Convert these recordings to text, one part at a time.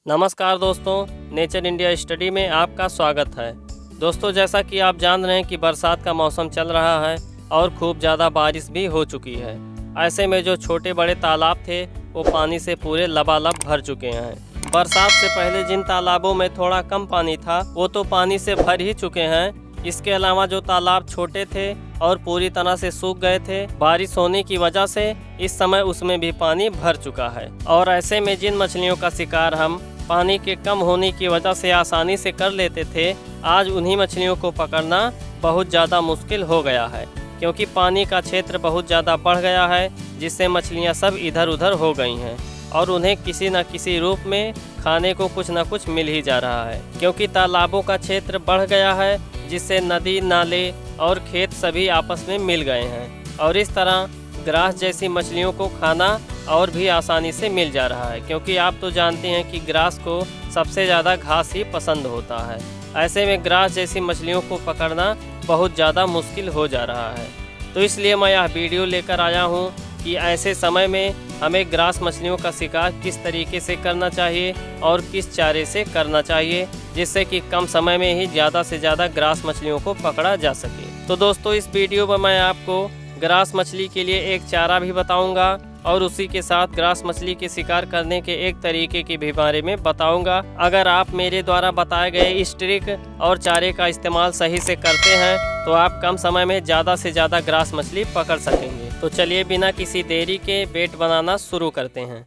नमस्कार दोस्तों, nature India study में आपका स्वागत है। दोस्तों, जैसा कि आप जान रहे हैं कि बरसात का मौसम चल रहा है और खूब ज़्यादा बारिश भी हो चुकी है। ऐसे में जो छोटे बड़े तालाब थे वो पानी से पूरे लबालब भर चुके हैं। बरसात से पहले जिन तालाबों में थोड़ा कम पानी था वो तो पानी से भर ही चुके हैं। इसके अलावा जो तालाब छोटे थे और पूरी तरह से सूख गए थे, बारिश होने की वजह से इस समय उसमें भी पानी भर चुका है। और ऐसे में जिन मछलियों का शिकार हम पानी के कम होने की वजह से आसानी से कर लेते थे, आज उन्हीं मछलियों को पकड़ना बहुत ज़्यादा मुश्किल हो गया है, क्योंकि पानी का क्षेत्र बहुत ज़्यादा बढ़ गया है, जिससे मछलियाँ सब इधर उधर हो गई हैं और उन्हें किसी न किसी रूप में खाने को कुछ न कुछ मिल ही जा रहा है। क्योंकि तालाबों का क्षेत्र बढ़ गया है, जिससे नदी, नाले और खेत सभी आपस में मिल गए हैं और इस तरह ग्रास जैसी मछलियों को खाना और भी आसानी से मिल जा रहा है। क्योंकि आप तो जानते हैं कि ग्रास को सबसे ज़्यादा घास ही पसंद होता है। ऐसे में ग्रास जैसी मछलियों को पकड़ना बहुत ज़्यादा मुश्किल हो जा रहा है। तो इसलिए मैं यह वीडियो लेकर आया हूँ कि ऐसे समय में हमें ग्रास मछलियों का शिकार किस तरीके से करना चाहिए और किस चारे से करना चाहिए, जिससे कि कम समय में ही ज़्यादा से ज़्यादा ग्रास मछलियों को पकड़ा जा सके। तो दोस्तों, इस वीडियो में मैं आपको ग्रास मछली के लिए एक चारा भी बताऊंगा और उसी के साथ ग्रास मछली के शिकार करने के एक तरीके के भी बारे में बताऊंगा। अगर आप मेरे द्वारा बताए गए इस ट्रिक और चारे का इस्तेमाल सही से करते हैं तो आप कम समय में ज़्यादा से ज़्यादा ग्रास मछली पकड़ सकेंगे। तो चलिए बिना किसी देरी के बेट बनाना शुरू करते हैं।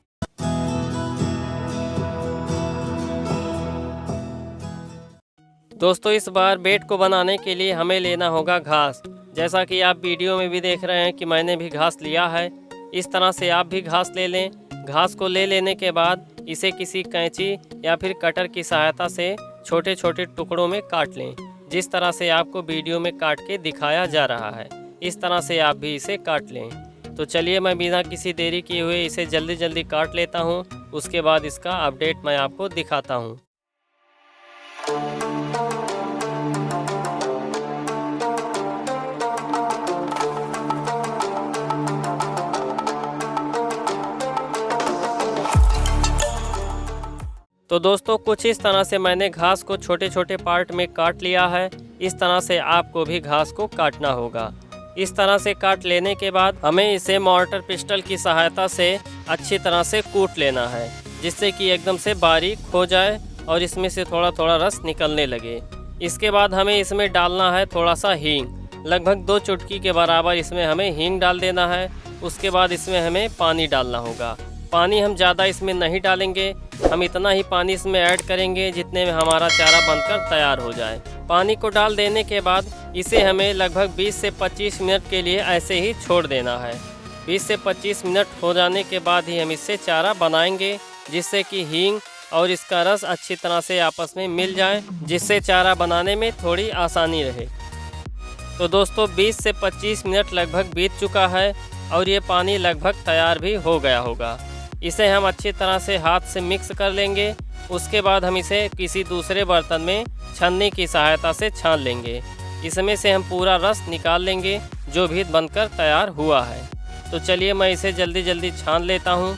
दोस्तों, इस बार बेट को बनाने के लिए हमें लेना होगा घास। जैसा कि आप वीडियो में भी देख रहे हैं कि मैंने भी घास लिया है। इस तरह से आप भी घास ले लें। घास को ले लेने के बाद इसे किसी कैंची या फिर कटर की सहायता से छोटे छोटे टुकड़ों में काट लें, जिस तरह से आपको वीडियो में काट के दिखाया जा रहा है। इस तरह से आप भी इसे काट लें। तो चलिए मैं बिना किसी देरी किए हुए इसे जल्दी जल्दी काट लेता हूँ। उसके बाद इसका अपडेट मैं आपको दिखाता हूँ। तो दोस्तों, कुछ इस तरह से मैंने घास को छोटे छोटे पार्ट में काट लिया है। इस तरह से आपको भी घास को काटना होगा। इस तरह से काट लेने के बाद हमें इसे मॉर्टर पिस्टल की सहायता से अच्छी तरह से कूट लेना है, जिससे कि एकदम से बारीक हो जाए और इसमें से थोड़ा थोड़ा रस निकलने लगे। इसके बाद हमें इसमें डालना है थोड़ा सा हींग। लगभग 2 चुटकी के बराबर इसमें हमें हींग डाल देना है। उसके बाद इसमें हमें पानी डालना होगा। पानी हम ज़्यादा इसमें नहीं डालेंगे, हम इतना ही पानी इसमें ऐड करेंगे जितने में हमारा चारा बनकर तैयार हो जाए। पानी को डाल देने के बाद इसे हमें लगभग 20 से 25 मिनट के लिए ऐसे ही छोड़ देना है। 20 से 25 मिनट हो जाने के बाद ही हम इससे चारा बनाएंगे, जिससे कि हींग और इसका रस अच्छी तरह से आपस में मिल जाए, जिससे चारा बनाने में थोड़ी आसानी रहे। तो दोस्तों, 20 से 25 मिनट लगभग बीत चुका है और ये पानी लगभग तैयार भी हो गया होगा। इसे हम अच्छी तरह से हाथ से मिक्स कर लेंगे। उसके बाद हम इसे किसी दूसरे बर्तन में छन्नी की सहायता से छान लेंगे। इसमें से हम पूरा रस निकाल लेंगे जो भी बनकर तैयार हुआ है। तो चलिए मैं इसे जल्दी जल्दी छान लेता हूँ।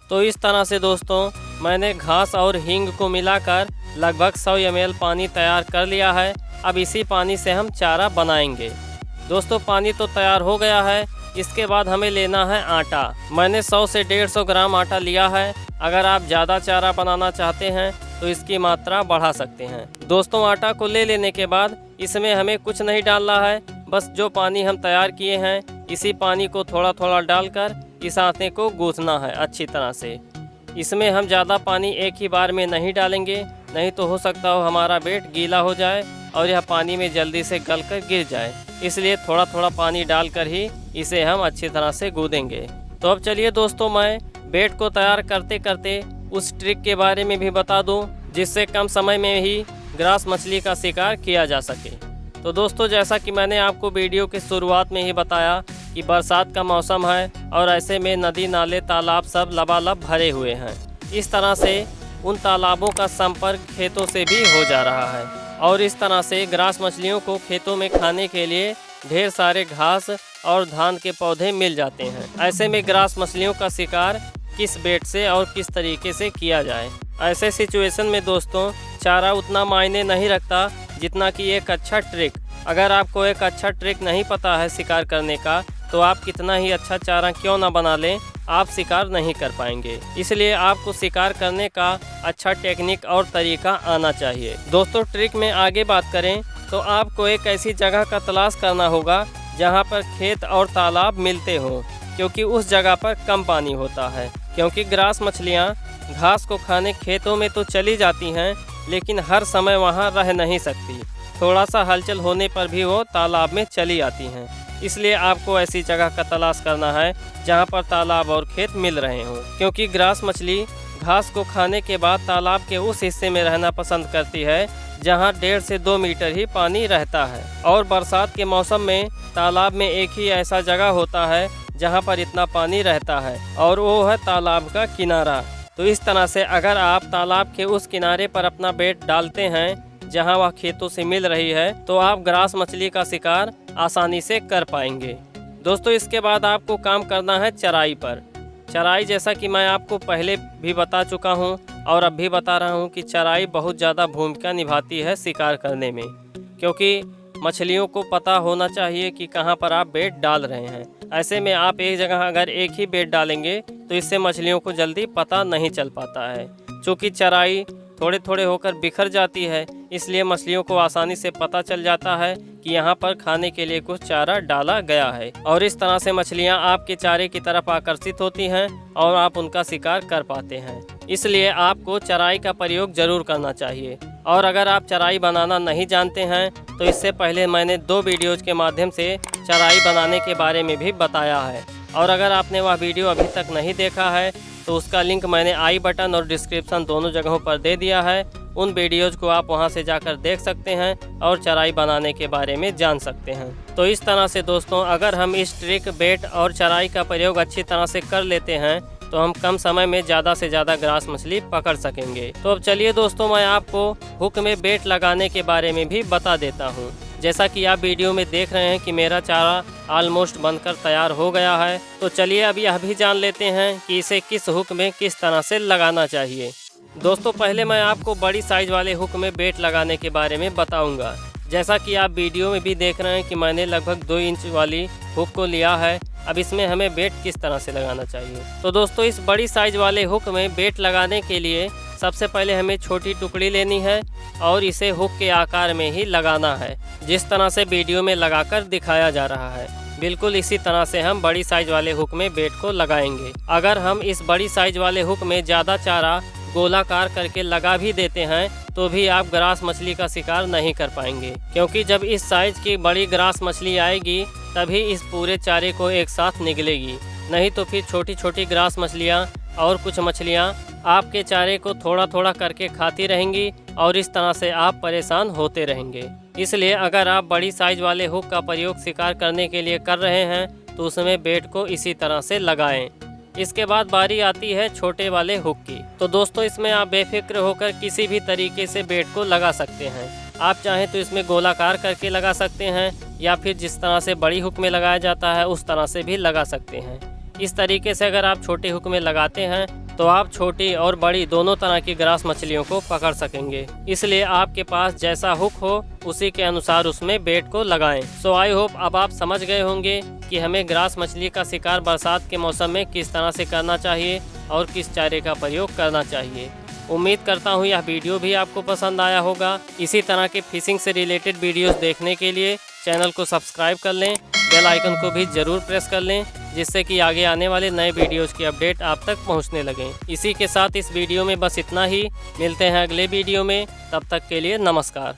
तो इस तरह से दोस्तों, मैंने घास और हींग को मिलाकर लगभग 100 ml पानी तैयार कर लिया है। अब इसी पानी से हम चारा बनाएंगे। दोस्तों, पानी तो तैयार हो गया है। इसके बाद हमें लेना है आटा। मैंने 100 से 150 ग्राम आटा लिया है। अगर आप ज़्यादा चारा बनाना चाहते हैं तो इसकी मात्रा बढ़ा सकते हैं। दोस्तों, आटा को ले लेने के बाद इसमें हमें कुछ नहीं डालना है। बस जो पानी हम तैयार किए हैं इसी पानी को थोड़ा थोड़ा डालकर इस आटे को गूँथना है अच्छी तरह से। इसमें हम ज़्यादा पानी एक ही बार में नहीं डालेंगे, नहीं तो हो सकता हो हमारा बेट गीला हो जाए और यह पानी में जल्दी से गल कर गिर जाए। इसलिए थोड़ा थोड़ा पानी डालकर ही इसे हम अच्छी तरह से गूँथेंगे। तो अब चलिए दोस्तों, मैं बेट को तैयार करते करते उस ट्रिक के बारे में भी बता दूं, जिससे कम समय में ही ग्रास मछली का शिकार किया जा सके। तो दोस्तों, जैसा कि मैंने आपको वीडियो की शुरुआत में ही बताया कि बरसात का मौसम है और ऐसे में नदी, नाले, तालाब सब लबालब भरे हुए हैं। इस तरह से उन तालाबों का संपर्क खेतों से भी हो जा रहा है और इस तरह से ग्रास मछलियों को खेतों में खाने के लिए ढेर सारे घास और धान के पौधे मिल जाते हैं। ऐसे में ग्रास मछलियों का शिकार किस बेट से और किस तरीके से किया जाए। ऐसे सिचुएशन में दोस्तों चारा उतना मायने नहीं रखता जितना कि एक अच्छा ट्रिक। अगर आपको एक अच्छा ट्रिक नहीं पता है शिकार करने का तो आप कितना ही अच्छा चारा क्यों ना बना लें, आप शिकार नहीं कर पाएंगे। इसलिए आपको शिकार करने का अच्छा टेक्निक और तरीका आना चाहिए। दोस्तों ट्रिक में आगे बात करें तो आपको एक ऐसी जगह का तलाश करना होगा जहां पर खेत और तालाब मिलते हों, क्योंकि उस जगह पर कम पानी होता है। क्योंकि ग्रास मछलियां घास को खाने खेतों में तो चली जाती हैं, लेकिन हर समय वहां रह नहीं सकती। थोड़ा सा हलचल होने पर भी वो तालाब में चली आती हैं। इसलिए आपको ऐसी जगह का तलाश करना है जहां पर तालाब और खेत मिल रहे हों, क्योंकि ग्रास मछली घास को खाने के बाद तालाब के उस हिस्से में रहना पसंद करती है जहां 1.5 से 2 मीटर ही पानी रहता है। और बरसात के मौसम में तालाब में एक ही ऐसा जगह होता है जहां पर इतना पानी रहता है और वो है तालाब का किनारा। तो इस तरह से अगर आप तालाब के उस किनारे पर अपना बेट डालते हैं जहां वह खेतों से मिल रही है तो आप ग्रास मछली का शिकार आसानी से कर पाएंगे। दोस्तों इसके बाद आपको काम करना है चराई पर। चराई जैसा कि मैं आपको पहले भी बता चुका हूं और अब भी बता रहा हूं कि चराई बहुत ज़्यादा भूमिका निभाती है शिकार करने में, क्योंकि मछलियों को पता होना चाहिए कि कहां पर आप बेट डाल रहे हैं। ऐसे में आप एक जगह अगर एक ही बेट डालेंगे तो इससे मछलियों को जल्दी पता नहीं चल पाता है। चूँकि चराई थोड़े थोड़े होकर बिखर जाती है, इसलिए मछलियों को आसानी से पता चल जाता है कि यहाँ पर खाने के लिए कुछ चारा डाला गया है और इस तरह से मछलियाँ आपके चारे की तरफ आकर्षित होती हैं और आप उनका शिकार कर पाते हैं। इसलिए आपको चराई का प्रयोग जरूर करना चाहिए। और अगर आप चराई बनाना नहीं जानते हैं तो इससे पहले मैंने 2 वीडियोज़ के माध्यम से चराई बनाने के बारे में भी बताया है, और अगर आपने वह वीडियो अभी तक नहीं देखा है तो उसका लिंक मैंने आई बटन और डिस्क्रिप्शन दोनों जगहों पर दे दिया है। उन वीडियोज़ को आप वहां से जाकर देख सकते हैं और चराई बनाने के बारे में जान सकते हैं। तो इस तरह से दोस्तों अगर हम इस ट्रिक, बेट और चराई का प्रयोग अच्छी तरह से कर लेते हैं तो हम कम समय में ज़्यादा से ज़्यादा ग्रास मछली पकड़ सकेंगे। तो अब चलिए दोस्तों मैं आपको हुक में बेट लगाने के बारे में भी बता देता हूँ। जैसा कि आप वीडियो में देख रहे हैं कि मेरा चारा ऑलमोस्ट बनकर तैयार हो गया है, तो चलिए अब यह भी जान लेते हैं कि इसे किस हुक में किस तरह से लगाना चाहिए। दोस्तों पहले मैं आपको बड़ी साइज़ वाले हुक में बेट लगाने के बारे में बताऊंगा। जैसा कि आप वीडियो में भी देख रहे हैं कि मैंने लगभग 2 इंच वाली हुक को लिया है। अब इसमें हमें बेट किस तरह से लगाना चाहिए। तो दोस्तों इस बड़ी साइज़ वाले हुक में बेट लगाने के लिए सबसे पहले हमें छोटी टुकड़ी लेनी है और इसे हुक के आकार में ही लगाना है, जिस तरह से वीडियो में लगाकर दिखाया जा रहा है। बिल्कुल इसी तरह से हम बड़ी साइज वाले हुक में बेट को लगाएंगे। अगर हम इस बड़ी साइज वाले हुक में ज़्यादा चारा गोलाकार करके लगा भी देते हैं तो भी आप ग्रास मछली का शिकार नहीं कर पाएंगे, क्योंकि जब इस साइज की बड़ी ग्रास मछली आएगी तभी इस पूरे चारे को एक साथ निगलेगी। नहीं तो फिर छोटी छोटी ग्रास मछलियाँ और कुछ मछलियाँ आपके चारे को थोड़ा थोड़ा करके खाती रहेंगी और इस तरह से आप परेशान होते रहेंगे। इसलिए अगर आप बड़ी साइज वाले हुक का प्रयोग शिकार करने के लिए कर रहे हैं तो उसमें बेट को इसी तरह से लगाएं। इसके बाद बारी आती है छोटे वाले हुक की। तो दोस्तों इसमें आप बेफिक्र होकर किसी भी तरीके से बेट को लगा सकते हैं। आप चाहें तो इसमें गोलाकार करके लगा सकते हैं या फिर जिस तरह से बड़ी हुक में लगाया जाता है उस तरह से भी लगा सकते हैं। इस तरीके से अगर आप छोटे हुक में लगाते हैं तो आप छोटी और बड़ी दोनों तरह की ग्रास मछलियों को पकड़ सकेंगे। इसलिए आपके पास जैसा हुक हो उसी के अनुसार उसमें बेट को लगाएं। सो आई होप अब आप समझ गए होंगे कि हमें ग्रास मछली का शिकार बरसात के मौसम में किस तरह से करना चाहिए और किस चारे का प्रयोग करना चाहिए। उम्मीद करता हूँ यह वीडियो भी आपको पसंद आया होगा। इसी तरह के फिशिंग से रिलेटेड वीडियोस देखने के लिए चैनल को सब्सक्राइब कर लें, बेल आइकन को भी ज़रूर प्रेस कर लें, जिससे कि आगे आने वाले नए वीडियोस की अपडेट आप तक पहुंचने लगें। इसी के साथ इस वीडियो में बस इतना ही। मिलते हैं अगले वीडियो में, तब तक के लिए नमस्कार।